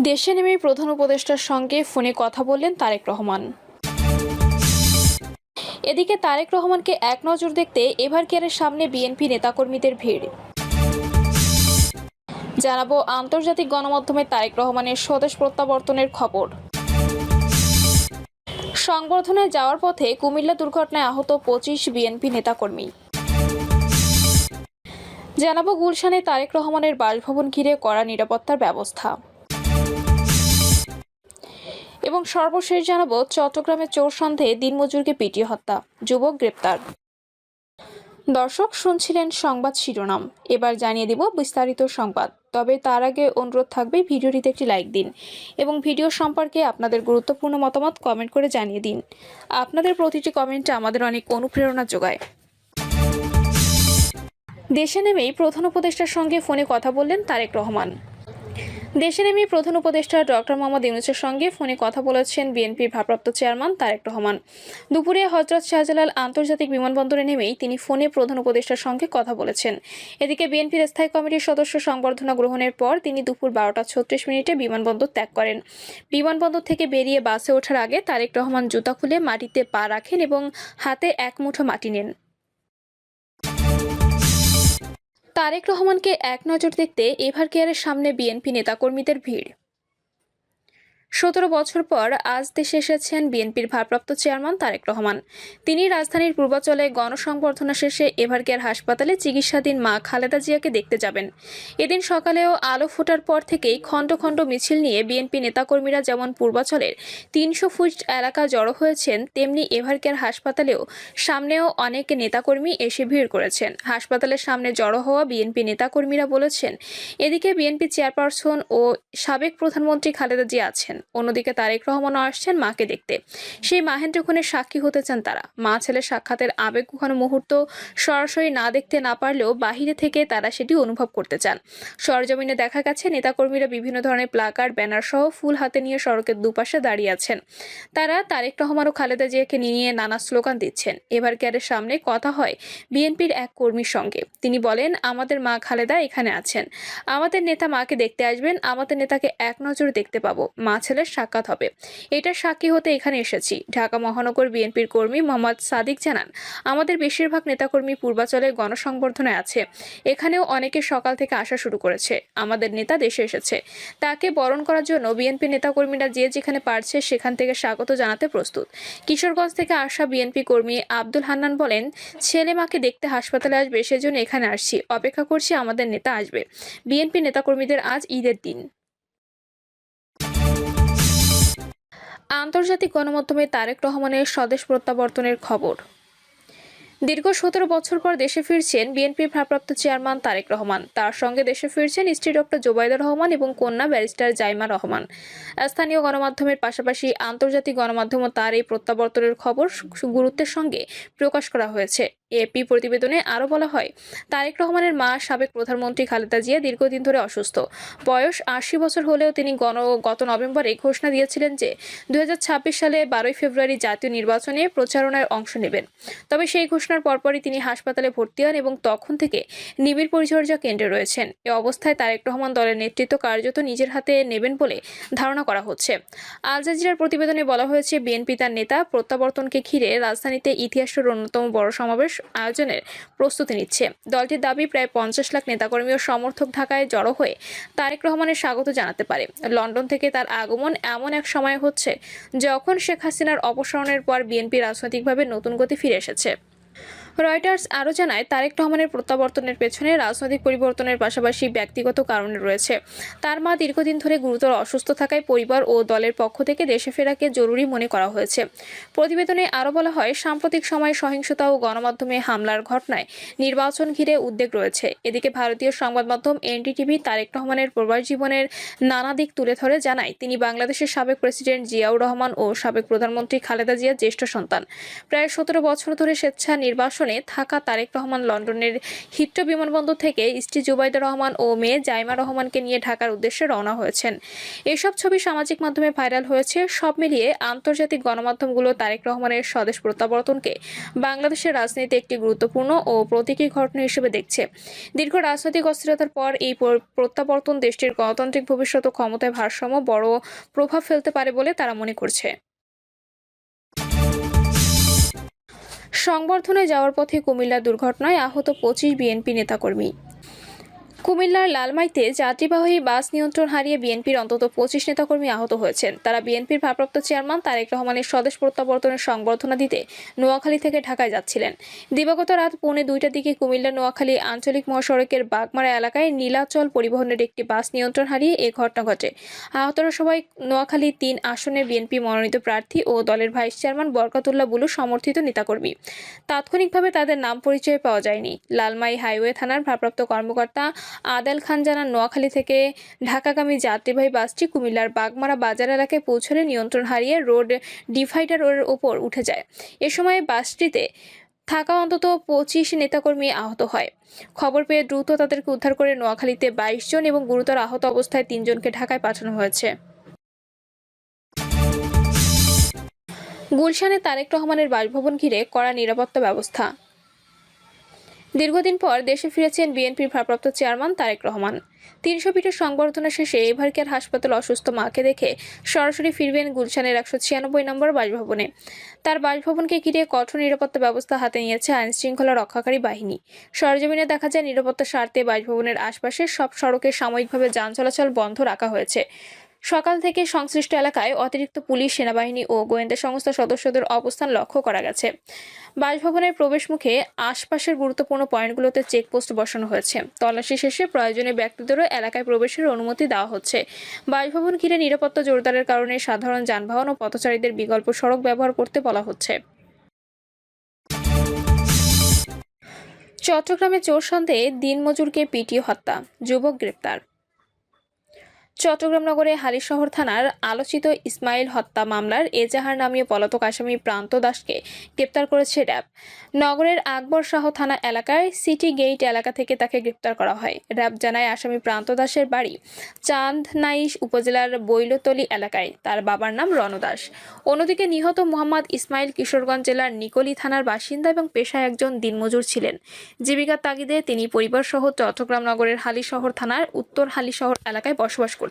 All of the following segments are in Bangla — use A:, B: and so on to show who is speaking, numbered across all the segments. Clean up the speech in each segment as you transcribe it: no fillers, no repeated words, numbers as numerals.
A: দেশে নেমেই প্রধান উপদেষ্টার সঙ্গে ফোনে কথা বললেন তারেক রহমান। এদিকে তারেক রহমানকে এক নজর দেখতে এভারকেয়ারের সামনে বিএনপি নেতাকর্মীদের ভিড়। জানাবো আন্তর্জাতিক গণমাধ্যমে তারেক রহমানের স্বদেশ প্রত্যাবর্তনের খবর। সংবর্ধনায় যাওয়ার পথে কুমিল্লা দুর্ঘটনায় আহত 25 বিএনপি নেতাকর্মী। জানাবো গুলশানে তারেক রহমানের বাসভবন ঘিরে কড়া নিরাপত্তার ব্যবস্থা। এবং সর্বশেষ জানাবো চট্টগ্রামে চোর সন্দেহে দিনমজুরকে পিটিয়ে হত্যা, যুবক গ্রেপ্তার। দর্শক শুনছিলেন সংবাদ শিরোনাম, এবার জানিয়ে দিব বিস্তারিত সংবাদ। তবে তার আগে অনুরোধ থাকবে ভিডিওটিতে একটি লাইক দিন এবং ভিডিও সম্পর্কে আপনাদের গুরুত্বপূর্ণ মতামত কমেন্ট করে জানিয়ে দিন। আপনাদের প্রতিটি কমেন্টে আমাদের অনেক অনুপ্রেরণা যোগায়। দেশে নেমেই প্রধান উপদেষ্টার সঙ্গে ফোনে কথা বললেন তারেক রহমান। দেশে নেমেই প্রধান উপদেষ্টা ডক্টর মোহাম্মদ ইউনূসের সঙ্গে ফোনে কথা বলেছেন বিএনপির ভারপ্রাপ্ত চেয়ারম্যান তারেক রহমান। দুপুরে হযরত শাহজালাল আন্তর্জাতিক বিমানবন্দরে নেমেই তিনি ফোনে প্রধান উপদেষ্টার সঙ্গে কথা বলেছেন। এদিকে বিএনপির স্থায়ী কমিটির সদস্য সংবর্ধনা গ্রহণের পর তিনি দুপুর 12টা 36 বিমানবন্দর ত্যাগ করেন। বিমানবন্দর থেকে বেরিয়ে বাসে ওঠার আগে তারেক রহমান জুতা খুলে মাটিতে পা রাখেন এবং হাতে এক মুঠো মাটি নেন। তারেক রহমানকে এক নজর দেখতে এভারকেয়ারের সামনে বিএনপি নেতাকর্মীদের ভিড়। 17 বছর পর আজ দেশে এসেছেন বিএনপির ভারপ্রাপ্ত চেয়ারম্যান তারেক রহমান। তিনি রাজধানীর পূর্বাচলে গণসংবর্ধনা শেষে এভারকেয়ার হাসপাতালে চিকিৎসাধীন মা খালেদা জিয়াকে দেখতে যাবেন। এদিন সকালেও আলো ফোটার পর থেকেই খণ্ড খণ্ড মিছিল নিয়ে বিএনপি নেতাকর্মীরা যেমন পূর্বাচলের 300 ফুট এলাকা জড়ো হয়েছেন, তেমনি এভারকেয়ার হাসপাতালেও সামনেও অনেক নেতাকর্মী এসে ভিড় করেছেন। হাসপাতালের সামনে জড়ো হওয়া বিএনপি নেতাকর্মীরা বলেছেন, এদিকে বিএনপি চেয়ারপারসন ও সাবেক প্রধানমন্ত্রী খালেদা জিয়া আছেন, অন্যদিকে তারেক রহমানও আসছেন মাকে দেখতে। সেই মাহেন্দ্রক্ষণের সাক্ষী হতে চান তারা। মা ছেলের সাক্ষাতের আবেগঘন মুহূর্ত সরাসরি না দেখতে না পারলেও বাহিরে থেকে তারা সেটি অনুভব করতে চান। সরজমিনে দেখা গেছে নেতাকর্মীরা বিভিন্ন ধরনের প্লাকার্ড, ব্যানার সহ ফুল হাতে নিয়ে সড়কের দুপাশে দাঁড়িয়ে আছেন। তারা তারেক রহমান ও খালেদা জিয়াকে নিয়ে নানা স্লোগান দিচ্ছেন। এভারকেয়ারের সামনে কথা হয় বিএনপির এক কর্মীর সঙ্গে। তিনি বলেন, আমাদের মা খালেদা এখানে আছেন, আমাদের নেতা মাকে দেখতে আসবেন, আমাদের নেতাকে এক নজরে দেখতে পাবো, মা ছেলের সাক্ষাৎ হবে, এটার সাক্ষী হতে এখানে এসেছি। ঢাকা মহানগর বিএনপির কর্মী মোহাম্মদ সাদিক জানান, আমাদের বেশিরভাগ নেতাকর্মী পূর্বাচলে গণসংবর্ধনায় আছে, এখানেও অনেকে সকাল থেকে আসা শুরু করেছে। আমাদের নেতা দেশে এসেছে, তাকে বরণ করার জন্য বিএনপি নেতাকর্মীরা যে যেখানে পারছে সেখান থেকে স্বাগত জানাতে প্রস্তুত। কিশোরগঞ্জ থেকে আসা বিএনপি কর্মী আব্দুল হান্নান বলেন, ছেলে মাকে দেখতে হাসপাতালে আসবে, সেজন্য এখানে আসছি, অপেক্ষা করছি আমাদের নেতা আসবে। বিএনপি নেতাকর্মীদের আজ ঈদের দিন। আন্তর্জাতিক গণমাধ্যমে তারেক রহমানের স্বদেশ প্রত্যাবর্তনের খবর। দীর্ঘ 17 বছর পর দেশে ফিরছেন বিএনপির ভারপ্রাপ্ত চেয়ারম্যান তারেক রহমান। তার সঙ্গে দেশে ফিরছেন স্ত্রী ডক্টর জোবাইদা রহমান এবং কন্যা ব্যারিস্টার জাইমা রহমান। স্থানীয় গণমাধ্যমের পাশাপাশি আন্তর্জাতিক গণমাধ্যমও তার এই প্রত্যাবর্তনের খবর গুরুত্বের সঙ্গে প্রকাশ করা হয়েছে। এপি প্রতিবেদনে আরও বলা হয়, তারেক রহমানের মা সাবেক প্রধানমন্ত্রী খালেদা জিয়া দীর্ঘদিন ধরে অসুস্থ। বয়স 80 বছর হলেও তিনি গত নভেম্বরে ঘোষণা দিয়েছিলেন যে 2026 সালে 12 ফেব্রুয়ারি জাতীয় নির্বাচনে প্রচারণায় অংশ নেবেন। তবে সেই ঘোষণার পরপরই তিনি হাসপাতালে ভর্তি হন এবং তখন থেকে নিবিড় পরিচর্যা কেন্দ্রে রয়েছেন। এ অবস্থায় তারেক রহমান দলের নেতৃত্ব কার্যত নিজের হাতে নেবেন বলে ধারণা করা হচ্ছে। আল জাজিরার প্রতিবেদনে বলা হয়েছে, বিএনপি তার নেতা প্রত্যাবর্তনকে ঘিরে রাজধানীতে ইতিহাসের অন্যতম বড় সমাবেশ আয়োজনের প্রস্তুতি নিচ্ছে। দলটির দাবি, প্রায় 50 লাখ নেতাকর্মী ও সমর্থক ঢাকায় জড়ো হয়ে তারেক রহমানের স্বাগত জানাতে পারে। লন্ডন থেকে তার আগমন এমন এক সময় হচ্ছে যখন শেখ হাসিনার অপসারণের পর বিএনপি রাজনৈতিকভাবে নতুন গতি ফিরে এসেছে। রয়টার্স আরও জানায়, তারেক রহমানের প্রত্যাবর্তনের পেছনে রাজনৈতিক পরিবর্তনের পাশাপাশি ব্যক্তিগত কারণ রয়েছে। তার মা দীর্ঘদিন ধরে গুরুতর অসুস্থ থাকায় পরিবার ও দলের পক্ষ থেকে দেশে ফেরাকে জরুরি মনে করা হয়েছে। প্রতিবেদনে আরও বলা হয়, সাম্প্রতিক সময়ে সহিংসতা ও গণমাধ্যমে হামলার ঘটনায় নির্বাচন ঘিরে উদ্বেগ রয়েছে। এদিকে ভারতীয় সংবাদ মাধ্যম এনডিটিভি তারেক রহমানের প্রবাস জীবনের নানা দিক তুলে ধরে জানায়, তিনি বাংলাদেশের সাবেক প্রেসিডেন্ট জিয়াউর রহমান ও সাবেক প্রধানমন্ত্রী খালেদা জিয়ার জ্যেষ্ঠ সন্তান। প্রায় 17 বছর ধরে স্বেচ্ছা নির্বাসনে কারণে থাকা তারেক রহমান লন্ডনের হিথ্রো বিমানবন্দর থেকে স্ত্রী জুবাইদা রহমান ও মেয়ে জাইমা রহমানকে নিয়ে ঢাকার উদ্দেশ্যে রওনা হয়েছেন। এসব ছবি সামাজিক মাধ্যমে ভাইরাল হয়েছে। সব মিলিয়ে আন্তর্জাতিক গণমাধ্যমগুলো তারেক রহমানের স্বদেশ প্রত্যাবর্তনকে বাংলাদেশের রাজনীতিতে একটি গুরুত্বপূর্ণ ও প্রতীকী ঘটনা হিসেবে দেখছে। দীর্ঘ রাজনৈতিক অস্থিরতার পর এই প্রত্যাবর্তন দেশটির গণতান্ত্রিক ভবিষ্যৎ ও ক্ষমতায় ভারসাম্য বড় প্রভাব ফেলতে পারে বলে তারা মনে করছে। সংবর্ধনায় যাওয়ার পথে কুমিল্লার দুর্ঘটনায় আহত 25 বিএনপি নেতাকর্মী। কুমিল্লার লালমাইতে যাত্রীবাহী বাস নিয়ন্ত্রণ হারিয়ে বিএনপির অন্তত 25 নেতাকর্মী আহত হয়েছেন। তারা বিএনপির ভারপ্রাপ্ত চেয়ারম্যান তারেক রহমানের স্বদেশ প্রত্যাবর্তনের সংবর্ধনা দিতে নোয়াখালী থেকে ঢাকায় যাচ্ছিলেন। দিবাগত রাত 1:45টার দিকে কুমিল্লা নোয়াখালী আঞ্চলিক মহাসড়কের বাগমারা এলাকায় নীলাচল পরিবহনের একটি বাস নিয়ন্ত্রণ হারিয়ে এ ঘটনা ঘটে। আহতরা সবাই নোয়াখালী 3 আসনের বিএনপি মনোনীত প্রার্থী ও দলের ভাইস চেয়ারম্যান বরকতুল্লাহ বুলু সমর্থিত নেতাকর্মী। তাৎক্ষণিকভাবে তাদের নাম পরিচয় পাওয়া যায়নি। লালমাই হাইওয়ে থানার ভারপ্রাপ্ত কর্মকর্তা আদেল খান জানান, নোয়াখালী থেকে ঢাকাগামী যাত্রীবাহী বাসটি কুমিল্লার বাগমারা বাজার এলাকায় পৌঁছলে নিয়ন্ত্রণ হারিয়ে রোড ডিভাইডারের ওপর উঠে যায়। এ সময় বাসটিতে থাকা অন্তত 25 নেতাকর্মী আহত হয়। খবর পেয়ে দ্রুত তাদেরকে উদ্ধার করে নোয়াখালীতে 22 জন এবং গুরুতর আহত অবস্থায় 3 জনকে ঢাকায় পাঠানো হয়েছে। গুলশানে তারেক রহমানের বাসভবন ঘিরে কড়া নিরাপত্তা ব্যবস্থা। দীর্ঘদিন পর দেশে ফিরেছেন বিএনপির ভারপ্রাপ্ত চেয়ারম্যান তারেক রহমান। 300 ফিটের সংবর্ধনা শেষে এভারকেয়ার হাসপাতাল অসুস্থ মাকে দেখে সরাসরি ফিরবেন গুলশানের 196 নম্বর বাসভবনে। তার বাসভবনকে ঘিরে কঠোর নিরাপত্তা ব্যবস্থা হাতে নিয়েছে আইন শৃঙ্খলা রক্ষাকারী বাহিনী। সরেজমিনে দেখা যায়, নিরাপত্তার স্বার্থে বাসভবনের আশপাশের সব সড়কে সাময়িকভাবে যান চলাচল বন্ধ রাখা হয়েছে। সকাল থেকে সংশ্লিষ্ট এলাকায় অতিরিক্ত পুলিশ, সেনাবাহিনী ও গোয়েন্দা সংস্থার সদস্যদের অবস্থান লক্ষ্য করা গেছে। বাসভবনের প্রবেশমুখে আশপাশের গুরুত্বপূর্ণ পয়েন্টগুলোতে চেকপোস্ট বসানো হয়েছে। তল্লাশি শেষে প্রয়োজনীয় ব্যক্তিদেরও এলাকায় প্রবেশের অনুমতি দেওয়া হচ্ছে। বাসভবন ঘিরে নিরাপত্তা জোরদারের কারণে সাধারণ যানবাহন ও পথচারীদের বিকল্প সড়ক ব্যবহার করতে বলা হচ্ছে। চট্টগ্রামে চোর সন্দেহে দিনমজুরকে পিটিয়ে হত্যা, যুবক গ্রেপ্তার। চট্টগ্রাম নগরে হালিশহর থানার আলোচিত ইসমাইল হত্যা মামলার এজাহার নামীয় পলাতক আসামি প্রান্ত দাসকে গ্রেপ্তার করেছে র্যাব। নগরের আকবর শাহ থানা এলাকার সিটি গেইট এলাকা থেকে তাকে গ্রেপ্তার করা হয়। র্যাব জানায়, আসামি প্রান্ত দাসের বাড়ি চাঁদনাইশ উপজেলার বৈলতলী এলাকায়। তার বাবার নাম রণ দাস। অন্যদিকে নিহত মোহাম্মদ ইসমাইল কিশোরগঞ্জ জেলার নিকলি থানার বাসিন্দা এবং পেশায় একজন দিনমজুর ছিলেন। জীবিকার তাগিদে তিনি পরিবারসহ চট্টগ্রাম নগরের হালিশহর থানার উত্তর হালিশহর এলাকায় বসবাস করতেন।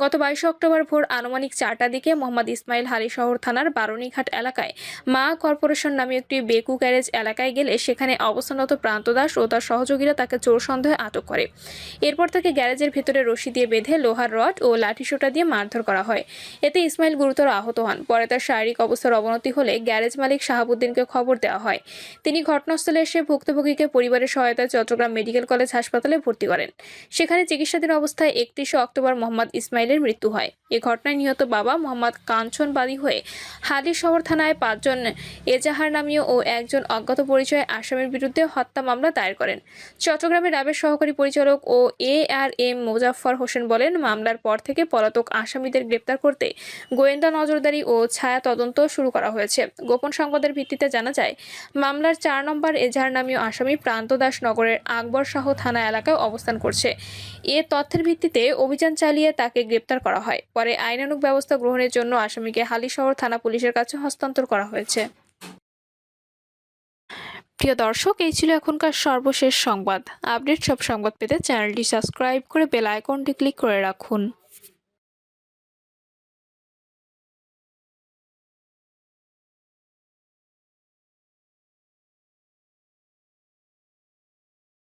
A: গত 22 অক্টোবর ভোর আনুমানিক 4টার দিকে মোহাম্মদ ইসমাইল হালিশহর থানার বারুণীঘাট এলাকায় মা কর্পোরেশন নামে একটি বেকু গ্যারেজ এলাকায় গেলে সেখানে অবস্থানরত প্রান্ত দাস ও তার সহযোগীরা তাকে চোর সন্দেহে আটক করে। এরপর তাকে গ্যারেজের ভেতরে রশি দিয়ে বেঁধে লোহার রড ও লাঠিসোঁটা দিয়ে মারধর করা হয়। এতে ইসমাইল গুরুতর আহত হন। পরে তার শারীরিক অবস্থার অবনতি হলে গ্যারেজ মালিক শাহাবুদ্দিনকে খবর দেওয়া হয়। তিনি ঘটনাস্থলে এসে ভুক্তভোগীকে পরিবারের সহায়তায় চট্টগ্রাম মেডিকেল কলেজ হাসপাতালে ভর্তি করেন। সেখানে চিকিৎসাধীন অবস্থায় 31 অক্টোবর মোহাম্মদ ইসমাইলের মৃত্যু হয়। এ ঘটনায় নিহত বাবা মোহাম্মদ কাঞ্চন বাদী হয়ে হালিশহর থানায় 5 জন এজাহার নামীয় ও একজন অজ্ঞাত পরিচয় আসামির বিরুদ্ধে হত্যা মামলা দায়ের করেন। চট্টগ্রামের র্যাবের সহকারী পরিচালক ও ARM মোজাফফর হোসেন বলেন, মামলার পর থেকে পলাতক আসামিদের গ্রেপ্তার করতে গোয়েন্দা নজরদারি ও ছায়া তদন্ত শুরু করা হয়েছে। গোপন সংবাদের ভিত্তিতে জানা যায়, মামলার 4 নম্বর এজাহার নামীয় আসামি প্রান্ত দাস নগরের আকবর শাহ থানা এলাকায় অবস্থান করছে। এ তথ্যের ভিত্তিতে অভিযান চালিয়ে তাকে গ্রেপ্তার করা হয়। পরে আইনানুগ ব্যবস্থা গ্রহণের জন্য আসামিকে হালিশহর থানা পুলিশের কাছে হস্তান্তর করা হয়েছে। প্রিয় দর্শক, এই ছিল এখনকার সর্বশেষ সংবাদ। আপডেট সব সংবাদ পেতে চ্যানেলটি সাবস্ক্রাইব করে বেল আইকনটি ক্লিক করে রাখুন।